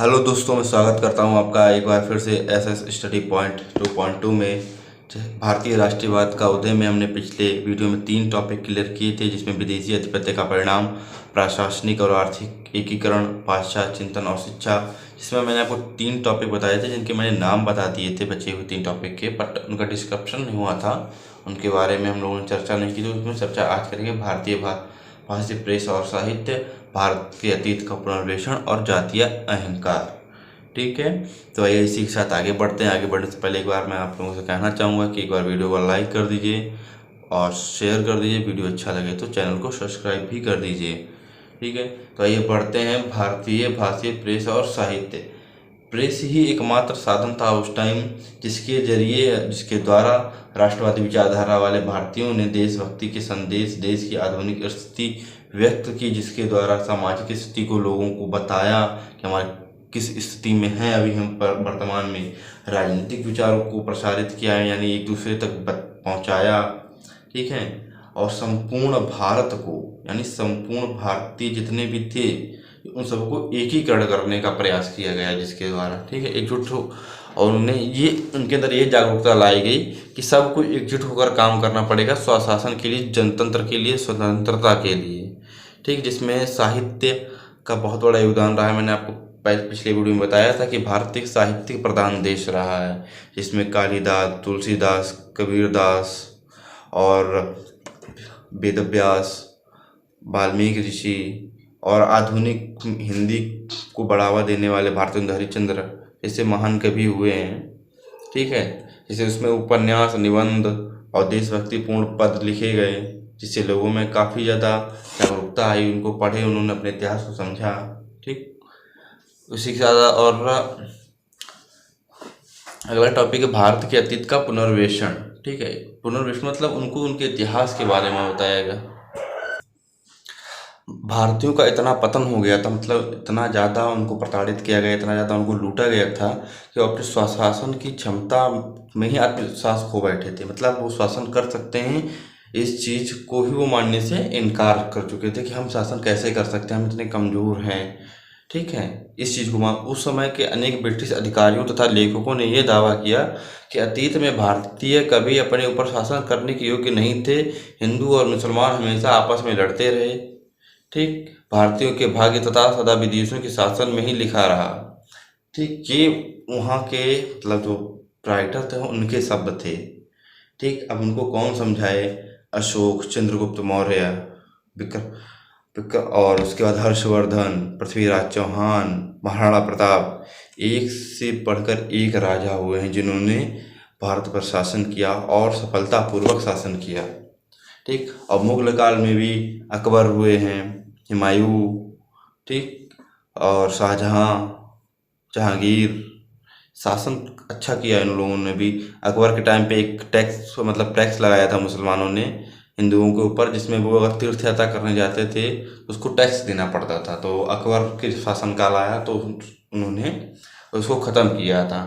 Hello दोस्तों, मैं स्वागत करता हूं आपका एक बार फिर से एसएस स्टडी पॉइंट 2.2 में। भारतीय राष्ट्रीयवाद का उदय में हमने पिछले वीडियो में 3 टॉपिक क्लियर किए थे, जिसमें विदेशी आधिपत्य का परिणाम, प्रशासनिक और आर्थिक एकीकरण, पाश्चात्य चिंतन और शिक्षा। जिसमें मैंने आपको 3 टॉपिक बताए थे, जिनके मैंने नाम बता दिए थे बचे हुए 3 टॉपिक के, बट उनका डिस्क्रिप्शन नहीं हुआ था, उनके बारे में हम लोगों ने चर्चा नहीं की। तो उसमें चर्चा आज करेंगे भारतीय प्रेस और साहित्य, भारत के अतीत का पुनर्वेक्षण और जातीय अहंकार। ठीक है, तो आइए इसी के साथ आगे बढ़ते हैं। आगे बढ़ने से पहले एक बार मैं आप लोगों से कहना चाहूँगा कि एक बार वीडियो को लाइक कर दीजिए और शेयर कर दीजिए। वीडियो अच्छा लगे तो चैनल को सब्सक्राइब भी कर दीजिए। ठीक है, तो आइए बढ़ते हैं। भारतीय भाषा, प्रेस और साहित्य। प्रेस ही एकमात्र साधन था उस टाइम जिसके द्वारा राष्ट्रवादी विचारधारा वाले भारतीयों ने देशभक्ति के संदेश, देश की आधुनिक स्थिति व्यक्त की, जिसके द्वारा सामाजिक स्थिति को लोगों को बताया कि हमारे किस स्थिति में हैं अभी हम वर्तमान में। राजनीतिक विचारों को प्रसारित किया है, यानी एक दूसरे तक पहुंचाया। ठीक है, और संपूर्ण भारत को, यानी संपूर्ण भारतीय जितने भी थे उन सबको एकीकरण करने का प्रयास किया गया, जिसके द्वारा, ठीक है, एकजुट हो। और उनके अंदर ये जागरूकता लाई गई कि सबको एकजुट होकर काम करना पड़ेगा, स्वशासन के लिए, जनतंत्र के लिए, स्वतंत्रता के लिए। ठीक, जिसमें साहित्य का बहुत बड़ा योगदान रहा है। मैंने आपको पिछले वीडियो में बताया था कि भारत एक साहित्यिक प्रधान देश रहा है, जिसमें कालिदास, तुलसीदास, कबीरदास और वेदव्यास, वाल्मीकि ऋषि और आधुनिक हिंदी को बढ़ावा देने वाले भारतेंदु हरिश्चंद्र जैसे महान कवि हुए हैं। ठीक है, जैसे उसमें उपन्यास, निबंध और देशभक्तिपूर्ण पद लिखे गए, जिससे लोगों में काफ़ी ज़्यादा जागरूकता आई। उनको पढ़े, उन्होंने अपने इतिहास को समझा। ठीक, उसी के साथ और अगला टॉपिक है भारत के अतीत का पुनर्वेक्षण। ठीक है, पुनर्वेक्षण मतलब उनको उनके इतिहास के बारे में बताया गया। भारतीयों का इतना पतन हो गया था, मतलब इतना ज़्यादा उनको प्रताड़ित किया गया, इतना ज़्यादा उनको लूटा गया था कि वो अपने स्वशासन की क्षमता में ही आत्मविश्वास खो बैठे थे। मतलब वो शासन कर सकते हैं, इस चीज़ को ही वो मानने से इनकार कर चुके थे कि हम शासन कैसे कर सकते हैं, हम इतने कमज़ोर हैं। ठीक है, इस चीज़ को उस समय के अनेक ब्रिटिश अधिकारियों तथा लेखकों ने यह दावा किया कि अतीत में भारतीय कभी अपने ऊपर शासन करने के योग्य नहीं थे। हिंदू और मुसलमान हमेशा आपस में लड़ते रहे। ठीक, भारतीयों के भाग्य तथा सदा विदेशियों के शासन में ही लिखा रहा। ठीक, ये वहाँ के मतलब जो राइटर थे उनके शब्द थे। ठीक, अब उनको कौन समझाए? अशोक, चंद्रगुप्त मौर्य, और उसके बाद हर्षवर्धन, पृथ्वीराज चौहान, महाराणा प्रताप, एक से बढ़कर एक राजा हुए हैं जिन्होंने भारत पर शासन किया और सफलतापूर्वक शासन किया। ठीक, और मुगल काल में भी अकबर हुए हैं, हुमायूं, ठीक, और शाहजहां, जहांगीर। शासन अच्छा किया इन लोगों ने भी। अकबर के टाइम पे एक टैक्स लगाया था मुसलमानों ने हिंदुओं के ऊपर, जिसमें वो अगर तीर्थ यात्रा करने जाते थे उसको टैक्स देना पड़ता था। तो अकबर के शासनकाल आया तो उन्होंने उसको ख़त्म किया था।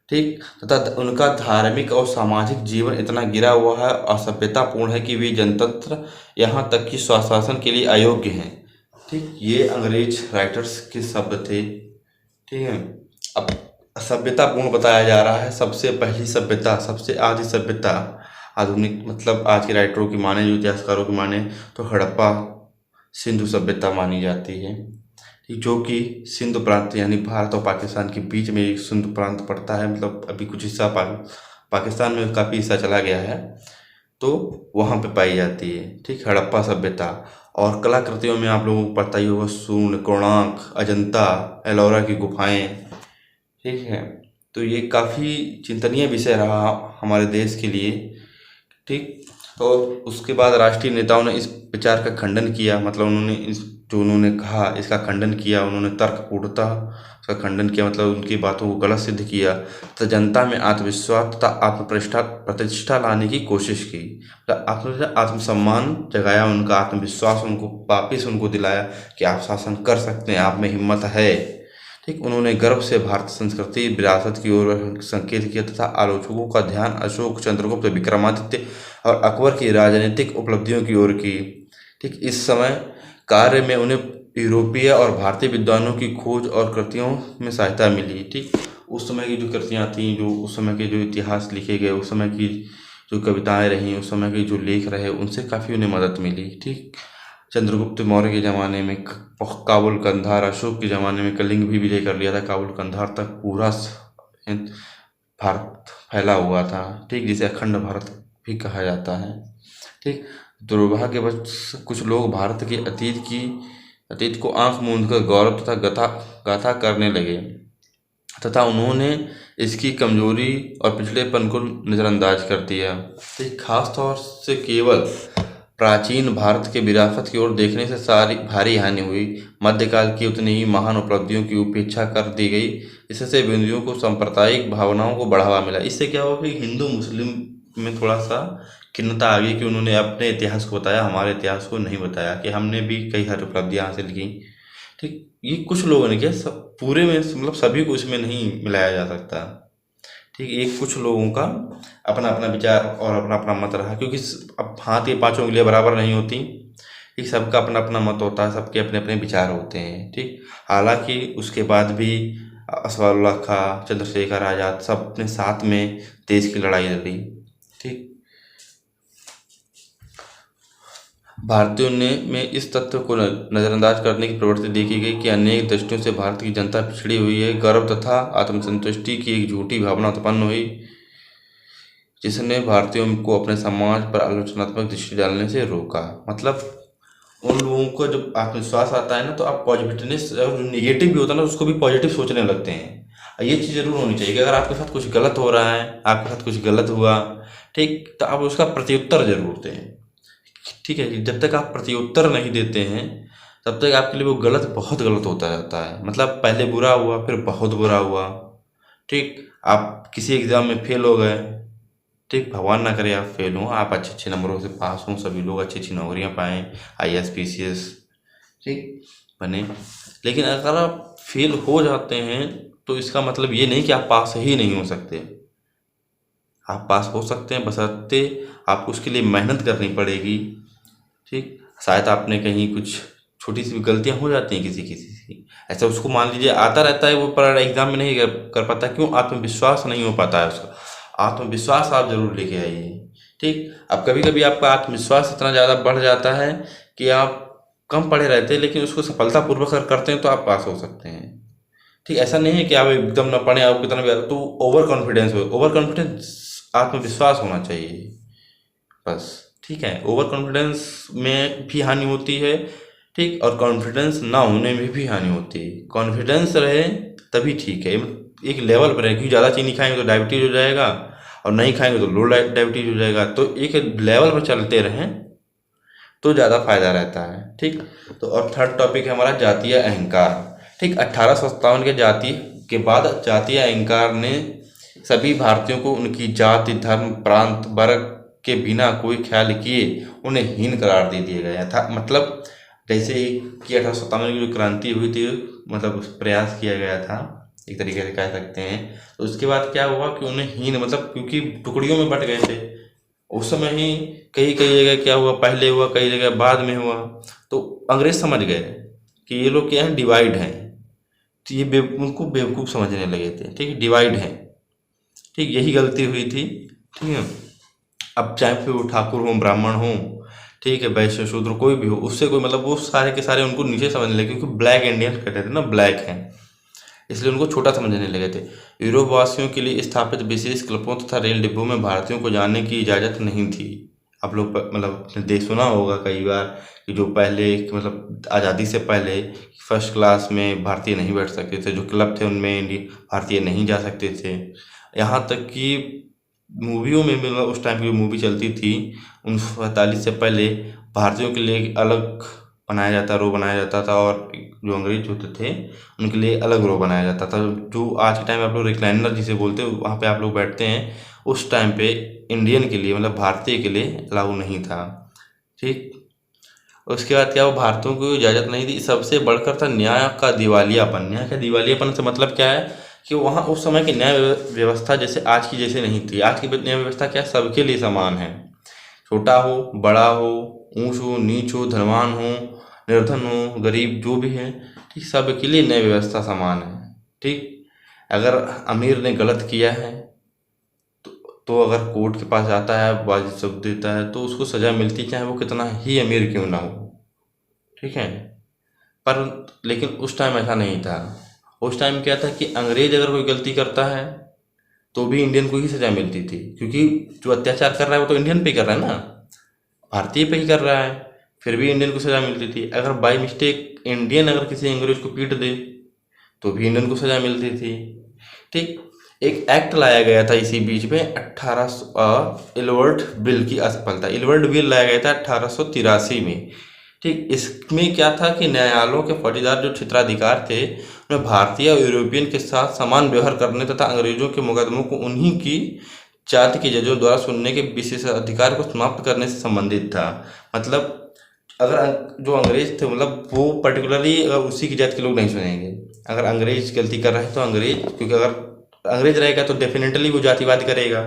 ठीक, तथा उनका धार्मिक और सामाजिक जीवन इतना गिरा हुआ है, असभ्यतापूर्ण है कि वे जनतंत्र, यहाँ तक कि स्वशासन के लिए अयोग्य हैं। ठीक, ये अंग्रेज राइटर्स के शब्द थे। ठीक है, अब सभ्यतापूर्ण बताया जा रहा है। सबसे पहली सभ्यता, सबसे आदि सभ्यता, आधुनिक मतलब आज के राइटरों की माने, जो इतिहासकारों की माने तो हड़प्पा सिंधु सभ्यता मानी जाती है, जो कि सिंधु प्रांत यानी भारत और पाकिस्तान के बीच में एक सिंधु प्रांत पड़ता है। मतलब अभी कुछ हिस्सा पाकिस्तान में काफ़ी हिस्सा चला गया है, तो वहाँ पे पाई जाती है। ठीक, हड़प्पा सभ्यता। और कलाकृतियों में आप लोगों को पता ही होगा, शून्य, कोणार्क, अजंता, एलोरा की गुफाएं। ठीक है, तो ये काफ़ी चिंतनीय विषय रहा हमारे देश के लिए। ठीक, और उसके बाद राष्ट्रीय नेताओं ने इस विचार का खंडन किया। मतलब उन्होंने कहा इसका खंडन किया, उन्होंने तर्कपूर्णता उसका खंडन किया, मतलब उनकी बातों को गलत सिद्ध किया। तो जनता में आत्मविश्वास तथा प्रतिष्ठा लाने की कोशिश की। मतलब आत्मसम्मान जगाया, उनका आत्मविश्वास उनको वापिस उनको दिलाया कि आप शासन कर सकते हैं, आप में हिम्मत है। ठीक, उन्होंने गर्व से भारतीय संस्कृति विरासत की ओर संकेत किया तथा आलोचकों का ध्यान अशोक, चंद्रगुप्त, विक्रमादित्य और अकबर की राजनीतिक उपलब्धियों की ओर की। ठीक, इस समय कार्य में उन्हें यूरोपीय और भारतीय विद्वानों की खोज और कृतियों में सहायता मिली। ठीक, उस समय की जो कृतियाँ थीं, जो उस समय के जो इतिहास लिखे गए, उस समय की जो कविताएं रहीं, उस समय के जो लेख रहे, उनसे काफ़ी उन्हें मदद मिली। ठीक, चंद्रगुप्त मौर्य के ज़माने में काबुल कंधार, अशोक के ज़माने में कलिंग भी विजय कर लिया था, काबुल कंधार तक पूरा भारत फैला हुआ था। ठीक, जिसे अखंड भारत भी कहा जाता है। ठीक, दुर्भाग्यवश कुछ लोग भारत के अतीत को आंख मूंद कर गौरव तथा गाथा करने लगे तथा उन्होंने इसकी कमजोरी और पिछड़ेपन को नज़रअंदाज कर दिया। ठीक, खास तौर से केवल प्राचीन भारत के विरासत की ओर देखने से सारी भारी हानि हुई। मध्यकाल की उतनी ही महान उपलब्धियों की उपेक्षा कर दी गई। इससे बिंदुओं को सांप्रदायिक भावनाओं को बढ़ावा मिला। इससे क्या हुआ कि हिंदू मुस्लिम में थोड़ा सा खिन्नता आ गई कि उन्होंने अपने इतिहास को बताया, हमारे इतिहास को नहीं बताया, कि हमने भी कई सारी उपलब्धियाँ हासिल की। ठीक, ये कुछ लोगों ने किया, सब पूरे में मतलब सभी को इसमें नहीं मिलाया जा सकता। ठीक, ये कुछ लोगों का अपना अपना विचार और अपना अपना मत रहा, क्योंकि अब हाथ ये पांचों उंगलियां बराबर नहीं होती। ठीक, सबका अपना अपना मत होता है, सबके अपने अपने विचार होते हैं। ठीक, हालांकि उसके बाद भी असफाउल्लाह खां, चंद्रशेखर आज़ाद सब अपने साथ में देश की लड़ाई लड़ी। ठीक, भारतीयों में इस तथ्य को नज़रअंदाज करने की प्रवृत्ति देखी गई कि अनेक दृष्टियों से भारत की जनता पिछड़ी हुई है। गर्व तथा आत्मसंतुष्टि की एक झूठी भावना उत्पन्न हुई, जिसने भारतीयों को अपने समाज पर आलोचनात्मक दृष्टि डालने से रोका। मतलब उन लोगों को जब आत्मविश्वास आता है ना, तो आप पॉजिटिवनेस, जो निगेटिव भी होता है ना, उसको भी पॉजिटिव सोचने लगते हैं। ये चीज़ जरूर होनी चाहिए कि अगर आपके साथ कुछ गलत हो रहा है, आपके साथ कुछ गलत हुआ, ठीक, तो आप उसका प्रत्युत्तर जरूर दें। ठीक है, कि जब तक आप प्रत्युत्तर नहीं देते हैं, तब तक आपके लिए वो गलत बहुत गलत होता जाता है। मतलब पहले बुरा हुआ, फिर बहुत बुरा हुआ। ठीक, आप किसी एग्ज़ाम में फेल हो गए, ठीक, भगवान ना करे आप फेल हों, आप अच्छे अच्छे नंबरों से पास हों, सभी लोग अच्छी अच्छी नौकरियां पाएँ, IAS PCS, ठीक, बने। लेकिन अगर आप फेल हो जाते हैं, तो इसका मतलब ये नहीं कि आप पास ही नहीं हो सकते। आप पास हो सकते हैं, बशर्ते आपको उसके लिए मेहनत करनी पड़ेगी। ठीक, शायद आपने कहीं कुछ छोटी सी भी गलतियां हो जाती हैं किसी किसी की, ऐसा उसको मान लीजिए आता रहता है, वो पर एग्जाम में नहीं कर पाता। क्यों? आत्मविश्वास नहीं हो पाता है उसका। आत्मविश्वास आप जरूर लेके आइए। ठीक, अब कभी कभी आपका आत्मविश्वास इतना ज़्यादा बढ़ जाता है कि आप कम पढ़े रहते हैं, लेकिन उसको सफलतापूर्वक अगर करते हैं तो आप पास हो सकते हैं। ठीक, ऐसा नहीं है कि आप एकदम ना पढ़े, आप कितना भी, तो ओवर कॉन्फिडेंस हो, ओवर कॉन्फिडेंस, आत्मविश्वास होना चाहिए बस। ठीक है, ओवर कॉन्फिडेंस में भी हानि होती है। ठीक, और कॉन्फिडेंस ना होने में भी हानि होती है। कॉन्फिडेंस रहे तभी ठीक है, एक लेवल पर है, क्योंकि ज़्यादा चीनी खाएंगे तो डायबिटीज हो जाएगा, और नहीं खाएंगे तो लो डायबिटीज हो जाएगा। तो एक लेवल पर चलते रहें तो ज़्यादा फायदा रहता है। ठीक, तो और थर्ड टॉपिक है हमारा जातीय अहंकार। ठीक, 1857 के जाति के बाद जातीय अहंकार ने सभी भारतीयों को उनकी जाति, धर्म, प्रांत, वर्ग के बिना कोई ख्याल किए उन्हें हीन करार दे दिया गया था। मतलब जैसे कि 1857 की जो क्रांति हुई थी, मतलब प्रयास किया गया था, एक तरीके से कह सकते हैं। तो उसके बाद क्या हुआ कि उन्हें हीन, मतलब क्योंकि टुकड़ियों में बट गए थे उस समय ही, कई कई जगह क्या हुआ, पहले हुआ, कई जगह बाद में हुआ। तो अंग्रेज समझ गए कि ये लोग क्या है, डिवाइड हैं। तो ये उनको बेवकूफ़ समझने लगे थे। ठीक है, डिवाइड हैं। ठीक, यही गलती हुई थी। ठीक है, अब चाहे फिर वो ठाकुर हो, ब्राह्मण हो, ठीक है, वैश्य शूद्र कोई भी हो, उससे कोई मतलब, वो सारे के सारे उनको नीचे समझने लगे, क्योंकि ब्लैक इंडियन कहते थे ना, ब्लैक हैं, इसलिए उनको छोटा समझने लगे थे। यूरोप वासियों के लिए स्थापित विशेष क्लबों तथा रेल डिब्बों में भारतीयों को जाने की इजाज़त नहीं थी। आप लोग मतलब अपने देश सुना होगा कई बार कि जो पहले मतलब आज़ादी से पहले फर्स्ट क्लास में भारतीय नहीं बैठ सकते थे, जो क्लब थे उनमें भारतीय नहीं जा सकते थे। यहाँ तक कि मूवियों में मतलब उस टाइम की जो मूवी चलती थी 1947 से पहले, भारतीयों के लिए अलग बनाया जाता, रो बनाया जाता था, और जो अंग्रेज होते थे उनके लिए अलग रो बनाया जाता था। जो आज के टाइम आप लोग रिक्लाइनर जिसे बोलते हैं, वहाँ पे आप लोग बैठते हैं, उस टाइम पे इंडियन के लिए मतलब भारतीय के लिए अलाउ नहीं था। ठीक, उसके बाद क्या, वो भारतीयों को इजाज़त नहीं दी। सबसे बढ़कर था न्याय का दिवालियापन। न्याय का दिवालियापन से मतलब क्या है कि वहाँ उस समय की न्याय व्यवस्था जैसे आज की जैसे नहीं थी। आज की न्याय व्यवस्था क्या, सबके लिए समान है, छोटा हो बड़ा हो, ऊंच हो नीच हो, धनवान हो निर्धन हो, गरीब जो भी है, ठीक, सबके लिए न्याय व्यवस्था समान है। ठीक, अगर अमीर ने गलत किया है तो अगर कोर्ट के पास जाता है, वाजिब सबूत देता है, तो उसको सज़ा मिलती, चाहे वो कितना ही अमीर क्यों ना हो। ठीक है, पर लेकिन उस टाइम ऐसा नहीं था। उस टाइम क्या था कि अंग्रेज अगर कोई गलती करता है तो भी इंडियन को ही सज़ा मिलती थी, क्योंकि जो अत्याचार कर रहा है वो तो इंडियन पे कर रहा है ना, भारतीय पे ही कर रहा है, फिर भी इंडियन को सज़ा मिलती थी। अगर बाई मिस्टेक इंडियन अगर किसी अंग्रेज को पीट दे तो भी इंडियन को सज़ा मिलती थी। ठीक, एक एक्ट लाया गया था इसी बीच में 1800 इलवर्ट बिल की असफलता, इलवर्ट बिल लाया गया था 1883 में। ठीक, इसमें क्या था कि न्यायालयों के फौजदार जो क्षेत्राधिकार थे उन्हें भारतीय और यूरोपियन के साथ समान व्यवहार करने तथा अंग्रेजों के मुकदमों को उन्हीं की जाति के जजों द्वारा सुनने के विशेष अधिकार को समाप्त करने से संबंधित था। मतलब अगर जो अंग्रेज थे, मतलब वो पर्टिकुलरली अगर उसी की जाति के लोग नहीं सुनेंगे। अगर अंग्रेज गलती कर रहे हैं तो अंग्रेज, क्योंकि अगर अंग्रेज रहेगा तो डेफिनेटली वो जातिवाद करेगा,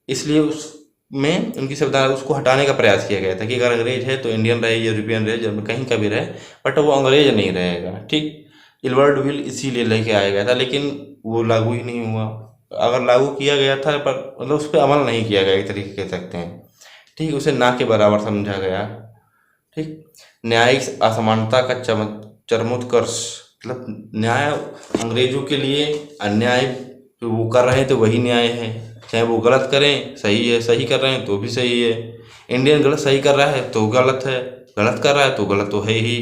इसलिए उसमें उनकी संविधान उसको हटाने का प्रयास किया गया था कि अगर अंग्रेज है तो इंडियन रहे, यूरोपियन रहे, जब कहीं का भी रहे, बट वो अंग्रेज नहीं रहेगा। ठीक, इलवर्ट बिल इसीलिए लेके आया गया था, लेकिन वो लागू ही नहीं हुआ। अगर लागू किया गया था पर मतलब उस पर अमल नहीं किया गया, एक तरीके कह सकते हैं। ठीक, उसे ना के बराबर समझा गया। ठीक, न्यायिक असमानता का चरमोत्कर्ष, मतलब न्याय अंग्रेजों के लिए अन्याय जो वो कर रहे थे वही न्याय है, चाहे वो गलत करें सही है, सही कर रहे हैं तो भी सही है। इंडियन गलत सही कर रहा है तो गलत है, गलत कर रहा है तो गलत तो है ही।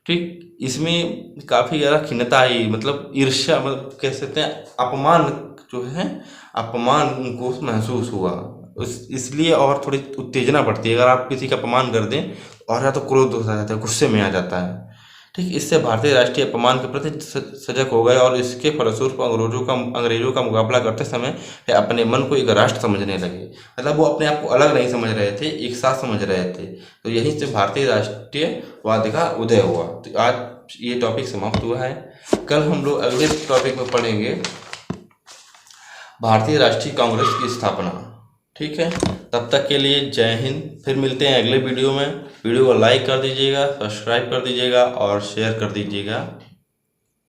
ठीक, इसमें काफ़ी ज़्यादा खिन्नता आई, मतलब ईर्ष्या, मतलब कह सकते हैं अपमान जो है, अपमान उनको महसूस हुआ। इसलिए और थोड़ी उत्तेजना बढ़ती है, अगर आप किसी का अपमान कर दें और या तो क्रोध हो जाता है, गुस्से में आ जाता है। ठीक, इससे भारतीय राष्ट्रीय अपमान के प्रति सजग हो गए और इसके फलस्वरूप अंग्रेजों का मुकाबला करते समय वे अपने मन को एक राष्ट्र समझने लगे। मतलब वो अपने आप को अलग नहीं समझ रहे थे, एक साथ समझ रहे थे। तो यहीं से भारतीय राष्ट्रीयवाद का उदय हुआ। तो आज ये टॉपिक समाप्त हुआ है। कल हम लोग अगले टॉपिक में पढ़ेंगे भारतीय राष्ट्रीय कांग्रेस की स्थापना। ठीक है, तब तक के लिए जय हिंद। फिर मिलते हैं अगले वीडियो में। वीडियो को लाइक कर दीजिएगा, सब्सक्राइब कर दीजिएगा और शेयर कर दीजिएगा।